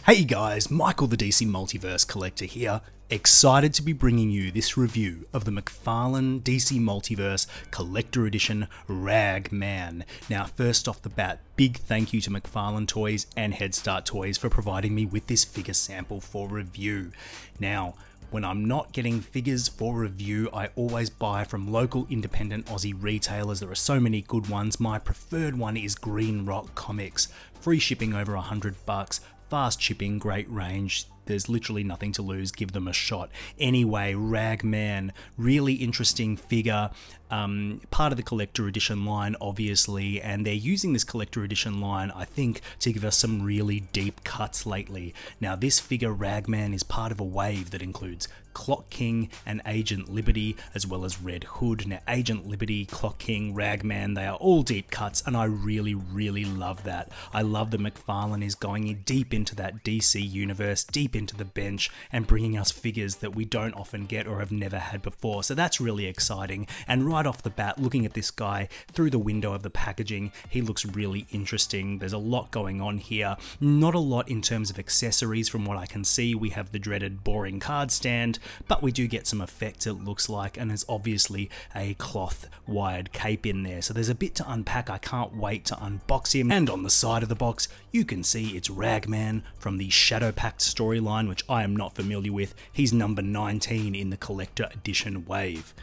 Hey guys, Michael the DC Multiverse Collector here, excited to be bringing you this review of the McFarlane DC Multiverse Collector Edition Ragman. Now first off the bat, big thank you to McFarlane Toys and Head Start Toys for providing me with this figure sample for review. Now, when I'm not getting figures for review, I always buy from local independent Aussie retailers. There are so many good ones. My preferred one is Green Rock Comics. Free shipping over $100, fast shipping, great range. There's literally nothing to lose, give them a shot. Anyway, Ragman, really interesting figure, part of the collector edition line obviously, and they're using this collector edition line I think to give us some really deep cuts lately. Now this figure Ragman is part of a wave that includes Clock King and Agent Liberty, as well as Red Hood. Now Agent Liberty, Clock King, Ragman, they are all deep cuts and I really love that. I love that McFarlane is going in deep into that DC universe, deep into the bench, and bringing us figures that we don't often get or have never had before. So that's really exciting. And right off the bat, looking at this guy through the window of the packaging, he looks really interesting. There's a lot going on here. Not a lot in terms of accessories from what I can see. We have the dreaded boring card stand, but we do get some effects it looks like, and there's obviously a cloth wired cape in there. So there's a bit to unpack. I can't wait to unbox him. And on the side of the box, you can see it's Ragman from the Shadow Pact storyline, which I am not familiar with. He's number 19 in the collector edition wave.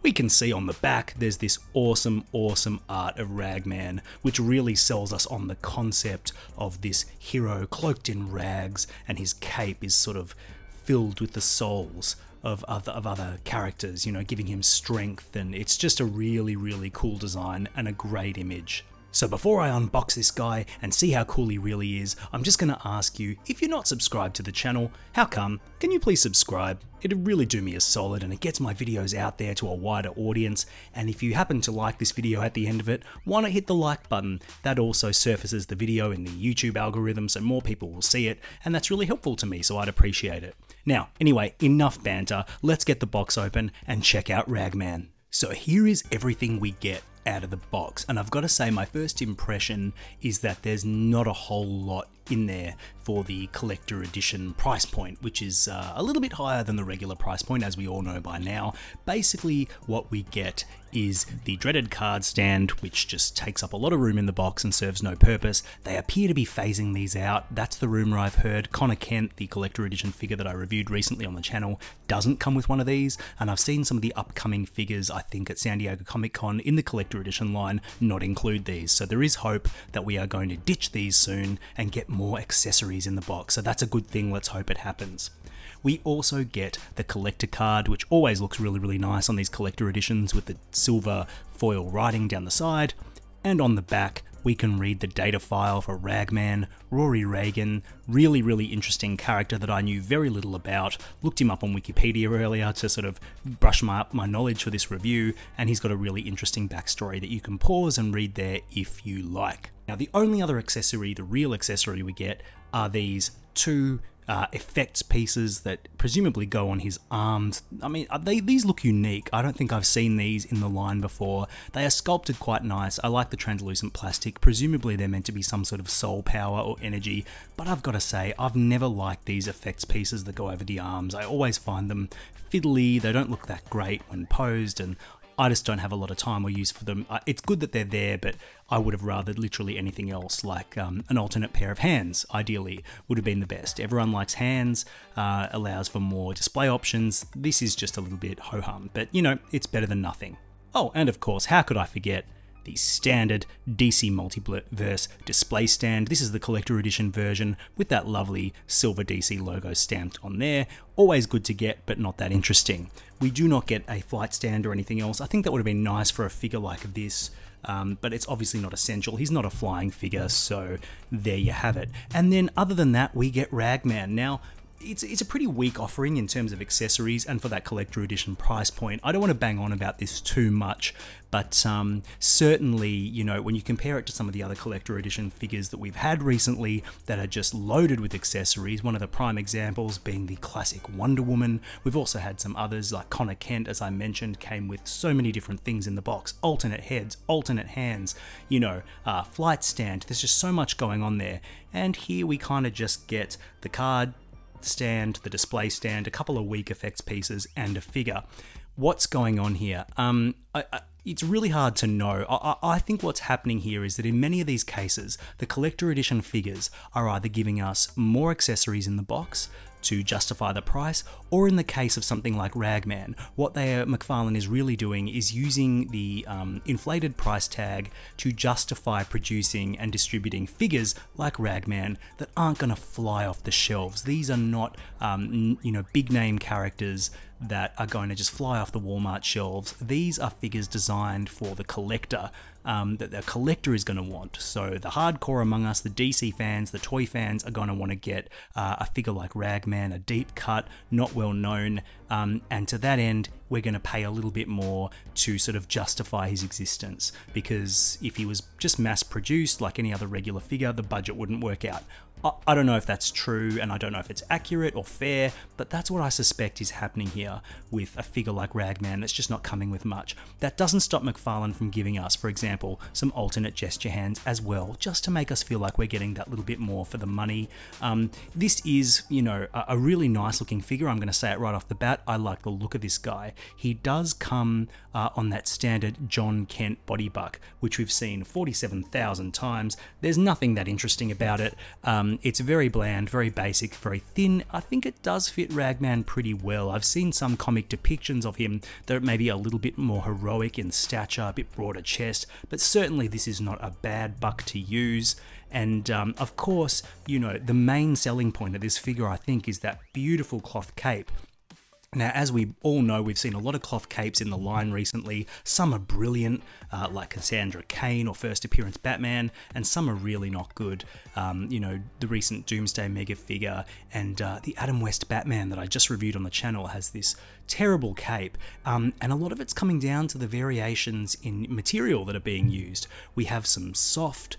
We can see on the back there's this awesome art of Ragman, which really sells us on the concept of this hero cloaked in rags, and his cape is sort of filled with the souls of other characters, you know, giving him strength, and it's just a really cool design and a great image. So before I unbox this guy and see how cool he really is, I'm just going to ask you, if you're not subscribed to the channel, how come? Can you please subscribe? It'd really do me a solid and it gets my videos out there to a wider audience. And if you happen to like this video at the end of it, why not hit the like button? That also surfaces the video in the YouTube algorithm so more people will see it, and that's really helpful to me, so I'd appreciate it. Now, anyway, enough banter, let's get the box open and check out Ragman. So here is everything we get out of the box, and I've got to say my first impression is that there's not a whole lot in there for the collector edition price point, which is a little bit higher than the regular price point, as we all know by now. Basically what we get is the dreaded card stand, which just takes up a lot of room in the box and serves no purpose. They appear to be phasing these out. That's the rumor I've heard. Connor Kent, the collector edition figure that I reviewed recently on the channel, doesn't come with one of these, and I've seen some of the upcoming figures, I think at San Diego Comic-Con in the collector edition line, not include these. So there is hope that we are going to ditch these soon and get more accessories in the box. So that's a good thing. Let's hope it happens. We also get the collector card, which always looks really nice on these collector editions with the silver foil writing down the side. And on the back, we can read the data file for Ragman, Rory Reagan, really interesting character that I knew very little about. Looked him up on Wikipedia earlier to sort of brush up my knowledge for this review, and he's got a really interesting backstory that you can pause and read there if you like. Now the only other accessory, the real accessory we get, are these two effects pieces that presumably go on his arms. I mean, these look unique. I don't think I've seen these in the line before. They are sculpted quite nice. I like the translucent plastic. Presumably they're meant to be some sort of soul power or energy, but I've got to say, I've never liked these effects pieces that go over the arms. I always find them fiddly. They don't look that great when posed, and I just don't have a lot of time or use for them. It's good that they're there, but I would have rathered literally anything else, like an alternate pair of hands, ideally, would have been the best. Everyone likes hands, allows for more display options. This is just a little bit ho-hum, but you know, it's better than nothing. Oh, and of course, how could I forget the standard DC Multiverse display stand. This is the collector edition version with that lovely silver DC logo stamped on there. Always good to get, but not that interesting. We do not get a flight stand or anything else. I think that would have been nice for a figure like this, but it's obviously not essential. He's not a flying figure, so there you have it. And then other than that, we get Ragman. Now, it's a pretty weak offering in terms of accessories, and for that collector edition price point. I don't want to bang on about this too much, but certainly, you know, when you compare it to some of the other collector edition figures that we've had recently that are just loaded with accessories, one of the prime examples being the classic Wonder Woman. We've also had some others like Connor Kent, as I mentioned, came with so many different things in the box: alternate heads, alternate hands, you know, flight stand. There's just so much going on there. And here we kind of just get the card stand, the display stand, a couple of weak effects pieces, and a figure. What's going on here? It's really hard to know. I think what's happening here is that in many of these cases, the collector edition figures are either giving us more accessories in the box to justify the price, or in the case of something like Ragman, what McFarlane is really doing is using the inflated price tag to justify producing and distributing figures like Ragman that aren't going to fly off the shelves. These are not, you know, big name characters that are going to just fly off the Walmart shelves. These are figures designed for the collector, that the collector is going to want. So the hardcore among us, the DC fans, the toy fans, are going to want to get a figure like Ragman, a deep cut, not well known, and to that end, we're going to pay a little bit more to sort of justify his existence, because if he was just mass produced like any other regular figure, the budget wouldn't work out. I don't know if that's true, and I don't know if it's accurate or fair, but that's what I suspect is happening here with a figure like Ragman that's just not coming with much. That doesn't stop McFarlane from giving us, for example, some alternate gesture hands as well, just to make us feel like we're getting that little bit more for the money. This is, you know, a really nice looking figure. I'm going to say it right off the bat. I like the look of this guy. He does come on that standard John Kent body buck, which we've seen 47,000 times. There's nothing that interesting about it. It's very bland, very basic, very thin. I think it does fit Ragman pretty well. I've seen some comic depictions of him that are maybe a little bit more heroic in stature, a bit broader chest, but certainly this is not a bad buck to use. And of course, you know, the main selling point of this figure, I think, is that beautiful cloth cape. Now, as we all know, we've seen a lot of cloth capes in the line recently. Some are brilliant, like Cassandra Cain or First Appearance Batman, and some are really not good. You know, the recent Doomsday Mega figure and the Adam West Batman that I just reviewed on the channel has this terrible cape, and a lot of it's coming down to the variations in material that are being used. We have some soft,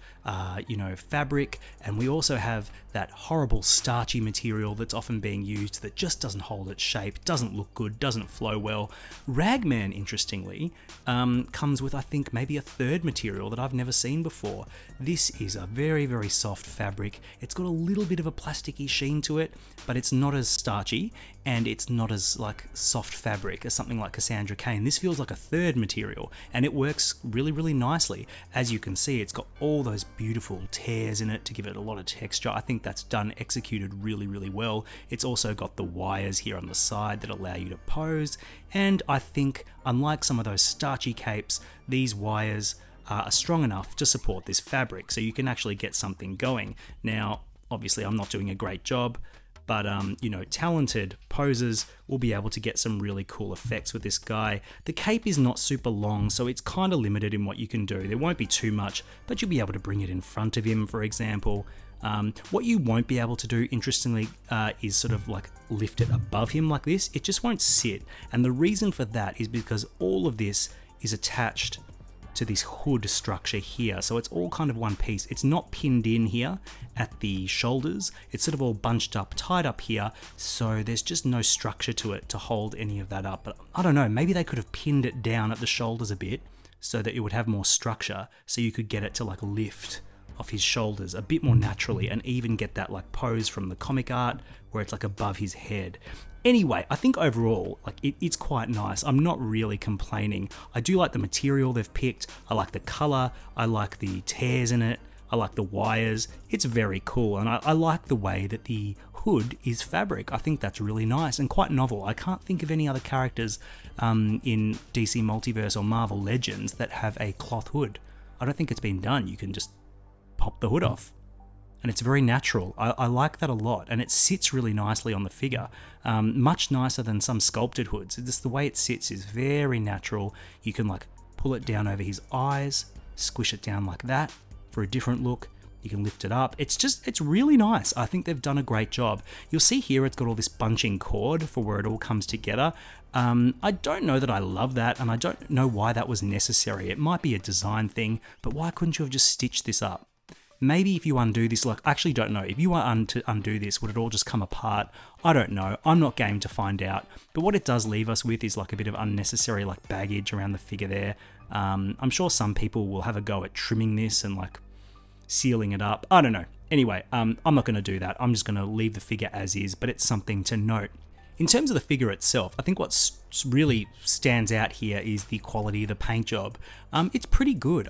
you know, fabric, and we also have that horrible starchy material that's often being used that just doesn't hold its shape, doesn't look good, doesn't flow well. Ragman, interestingly, comes with, I think, maybe a third material that I've never seen before. This is a very, very soft fabric. It's got a little bit of a plasticky sheen to it, but it's not as starchy, and it's not as like soft fabric as something like Cassandra Cain. This feels like a third material, and it works really, really nicely. As you can see, it's got all those beautiful tears in it to give it a lot of texture. I think that's executed really, really well. It's also got the wires here on the side that allow you to pose, and I think, unlike some of those starchy capes, these wires are strong enough to support this fabric, so you can actually get something going. Now, obviously I'm not doing a great job, but you know, talented posers will be able to get some really cool effects with this guy. The cape is not super long, so it's kind of limited in what you can do. There won't be too much, but you'll be able to bring it in front of him, for example. What you won't be able to do, interestingly, is sort of like lift it above him like this. It just won't sit, and the reason for that is because all of this is attached to this hood structure here, so it's all kind of one piece. It's not pinned in here at the shoulders, it's sort of all bunched up, tied up here, so there's just no structure to it to hold any of that up. But I don't know, maybe they could have pinned it down at the shoulders a bit so that it would have more structure, so you could get it to like lift off his shoulders a bit more naturally, and even get that like pose from the comic art where it's like above his head. Anyway, I think overall, like it's quite nice. I'm not really complaining. I do like the material they've picked. I like the color. I like the tears in it. I like the wires. It's very cool, and I like the way that the hood is fabric. I think that's really nice and quite novel. I can't think of any other characters in DC Multiverse or Marvel Legends that have a cloth hood. I don't think it's been done. You can just pop the hood off, and it's very natural. I like that a lot, and it sits really nicely on the figure, much nicer than some sculpted hoods. Just the way it sits is very natural. You can like pull it down over his eyes, squish it down like that for a different look. You can lift it up. It's really nice. I think they've done a great job. You'll see here it's got all this bunching cord for where it all comes together. I don't know that I love that, and I don't know why that was necessary. It might be a design thing, but why couldn't you have just stitched this up? Maybe if you undo this, like, I actually don't know. If you were to undo this, would it all just come apart? I don't know. I'm not game to find out. But what it does leave us with is like a bit of unnecessary like baggage around the figure there. I'm sure some people will have a go at trimming this and like sealing it up. I don't know. Anyway, I'm not going to do that. I'm just going to leave the figure as is, but it's something to note. In terms of the figure itself, I think what really stands out here is the quality of the paint job. It's pretty good.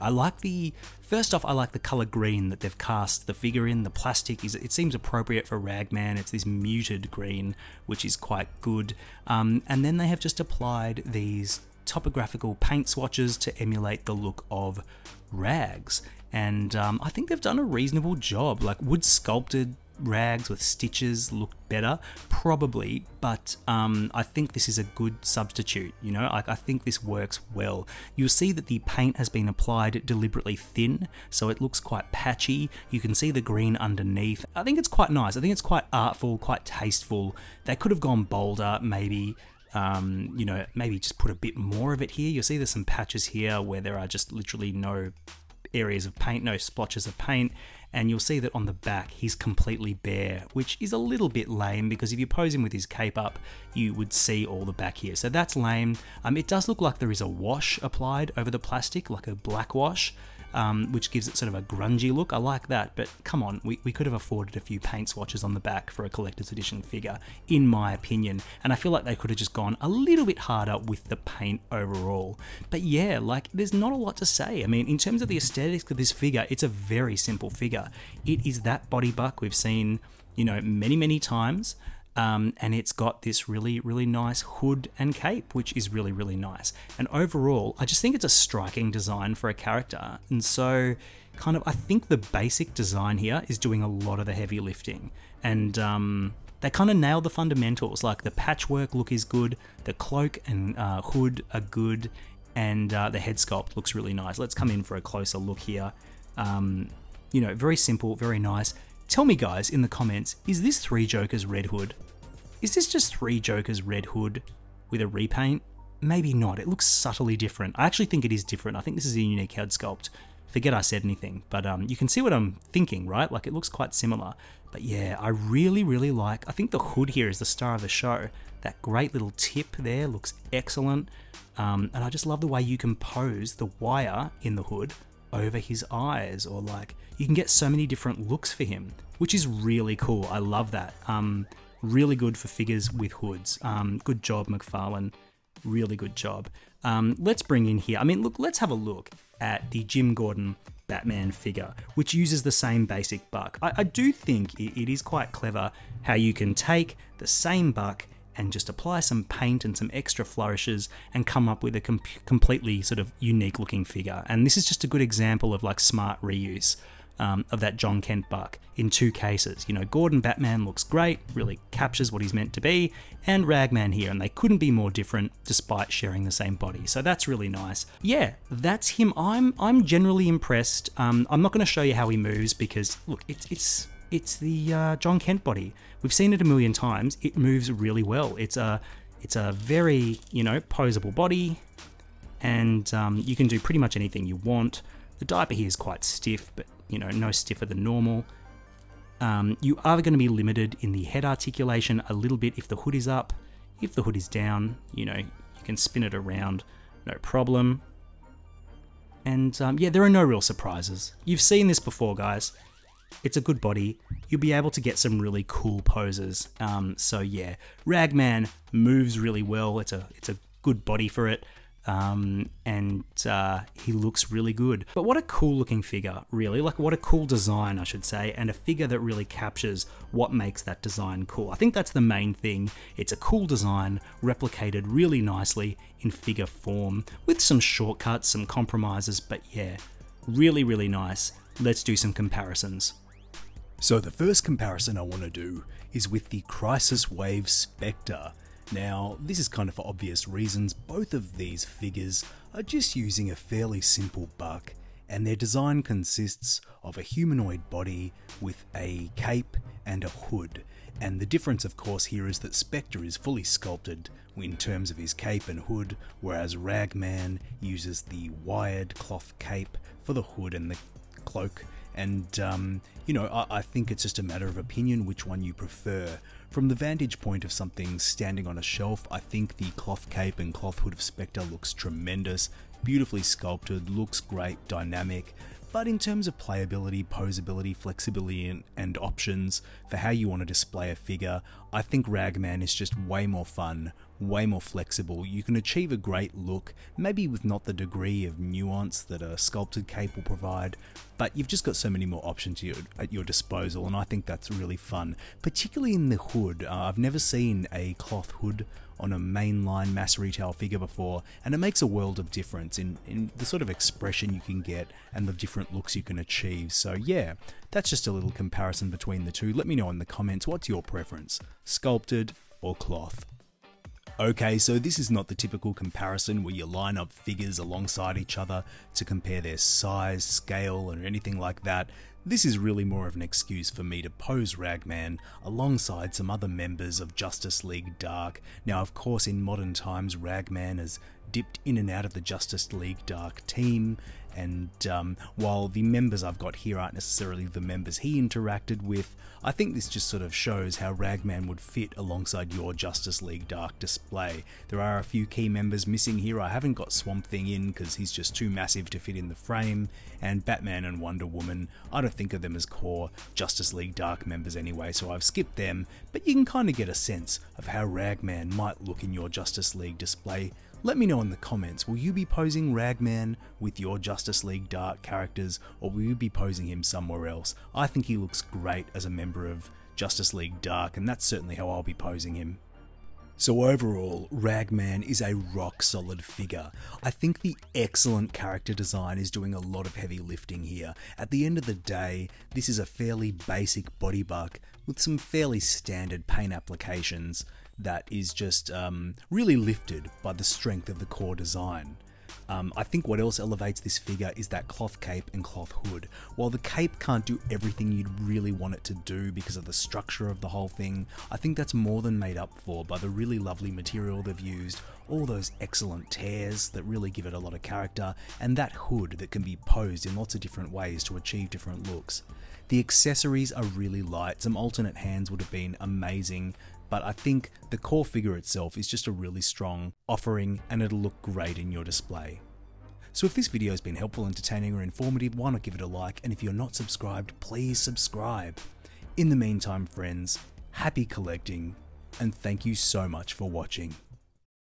First off, I like the color green that they've cast the figure in. The plastic it seems appropriate for Ragman. It's this muted green, which is quite good. And then they have just applied these topographical paint swatches to emulate the look of Rags. And I think they've done a reasonable job. Like, wood sculpted Rags with stitches look better? Probably, but I think this is a good substitute, you know? I think this works well. You'll see that the paint has been applied deliberately thin, so it looks quite patchy. You can see the green underneath. I think it's quite nice. I think it's quite artful, quite tasteful. They could have gone bolder, maybe. You know, maybe just put a bit more of it here. You'll see there's some patches here where there are just literally no areas of paint, no splotches of paint, and you'll see that on the back he's completely bare, which is a little bit lame because if you pose him with his cape up, you would see all the back here. So that's lame. It does look like there is a wash applied over the plastic, like a black wash, which gives it sort of a grungy look. I like that, but come on, we could have afforded a few paint swatches on the back for a collector's edition figure, in my opinion, and I feel like they could have just gone a little bit harder with the paint overall. But yeah, like, there's not a lot to say. I mean, in terms of the aesthetics of this figure, it's a very simple figure. It is that body buck we've seen, you know, many times. And it's got this really nice hood and cape, which is really nice. And overall, I just think it's a striking design for a character. And so, kind of, I think the basic design here is doing a lot of the heavy lifting. And they kind of nailed the fundamentals. Like, the patchwork look is good, the cloak and hood are good, and the head sculpt looks really nice. Let's come in for a closer look here. You know, very simple, very nice. Tell me, guys, in the comments, is this 3 Jokers Red Hood? Is this just 3 Jokers Red Hood with a repaint? Maybe not. It looks subtly different. I actually think it is different. I think this is a unique head sculpt. Forget I said anything, but you can see what I'm thinking, right? Like, it looks quite similar. But yeah, I really like, I think the hood here is the star of the show. That great little tip there looks excellent. And I just love the way you can pose the wire in the hood over his eyes, or like, you can get so many different looks for him, which is really cool. I love that. Really good for figures with hoods. Good job, McFarlane. Really good job. Let's bring in here, I mean, look, let's have a look at the Jim Gordon Batman figure, which uses the same basic buck. I do think it is quite clever how you can take the same buck and just apply some paint and some extra flourishes and come up with a completely sort of unique looking figure. And this is just a good example of like smart reuse of that John Kent buck in 2 cases. You know, Gordon Batman looks great, really captures what he's meant to be, and Ragman here, and they couldn't be more different despite sharing the same body. So that's really nice. Yeah, that's him. I'm generally impressed. I'm not going to show you how he moves because look, it's the John Kent body. We've seen it a million times. It moves really well. It's a very, you know, posable body, and you can do pretty much anything you want. The diaper here is quite stiff, but you know, no stiffer than normal. You are going to be limited in the head articulation a little bit if the hood is up. If the hood is down, you know, you can spin it around, no problem. And yeah, there are no real surprises. You've seen this before, guys. It's a good body. You'll be able to get some really cool poses. So yeah, Ragman moves really well. It's a good body for it. And he looks really good. But what a cool looking figure, really. Like, what a cool design, I should say, and a figure that really captures what makes that design cool. I think that's the main thing. It's a cool design, replicated really nicely in figure form, with some shortcuts, some compromises, but yeah, really nice. Let's do some comparisons. So the first comparison I want to do is with the Crisis Wave Spectre. Now, this is kind of for obvious reasons. Both of these figures are just using a fairly simple buck and their design consists of a humanoid body with a cape and a hood. And the difference, of course, here is that Spectre is fully sculpted in terms of his cape and hood, whereas Ragman uses the wired cloth cape for the hood and the cloak. And, you know, I think it's just a matter of opinion which one you prefer. From the vantage point of something standing on a shelf, I think the cloth cape and cloth hood of Spectre looks tremendous, beautifully sculpted, looks great, dynamic. But in terms of playability, posability, flexibility, and options for how you want to display a figure, I think Ragman is just way more fun, way more flexible. You can achieve a great look, maybe with not the degree of nuance that a sculpted cape will provide, but you've just got so many more options at your disposal, and I think that's really fun, particularly in the hood. I've never seen a cloth hood on a mainline mass retail figure before, and it makes a world of difference in the sort of expression you can get and the different looks you can achieve. So yeah, that's just a little comparison between the two. Let me know in the comments, what's your preference, sculpted or cloth? Okay, so this is not the typical comparison where you line up figures alongside each other to compare their size, scale, or anything like that. This is really more of an excuse for me to pose Ragman alongside some other members of Justice League Dark. Now, of course, in modern times, Ragman has dipped in and out of the Justice League Dark team, and while the members I've got here aren't necessarily the members he interacted with, I think this just sort of shows how Ragman would fit alongside your Justice League Dark display. There are a few key members missing here. I haven't got Swamp Thing in because he's just too massive to fit in the frame, and Batman and Wonder Woman, I don't think of them as core Justice League Dark members anyway, so I've skipped them, but you can kind of get a sense of how Ragman might look in your Justice League display. Let me know in the comments, will you be posing Ragman with your Justice League Dark characters, or will you be posing him somewhere else? I think he looks great as a member of Justice League Dark, and that's certainly how I'll be posing him. So overall, Ragman is a rock solid figure. I think the excellent character design is doing a lot of heavy lifting here. At the end of the day, this is a fairly basic body buck with some fairly standard paint applications that is just really lifted by the strength of the core design. I think what else elevates this figure is that cloth cape and cloth hood. While the cape can't do everything you'd really want it to do because of the structure of the whole thing, I think that's more than made up for by the really lovely material they've used, all those excellent tears that really give it a lot of character, and that hood that can be posed in lots of different ways to achieve different looks. The accessories are really light, some alternate hands would have been amazing, but I think the core figure itself is just a really strong offering, and it'll look great in your display. So if this video has been helpful, entertaining, or informative, why not give it a like, and if you're not subscribed, please subscribe. In the meantime, friends, happy collecting, and thank you so much for watching.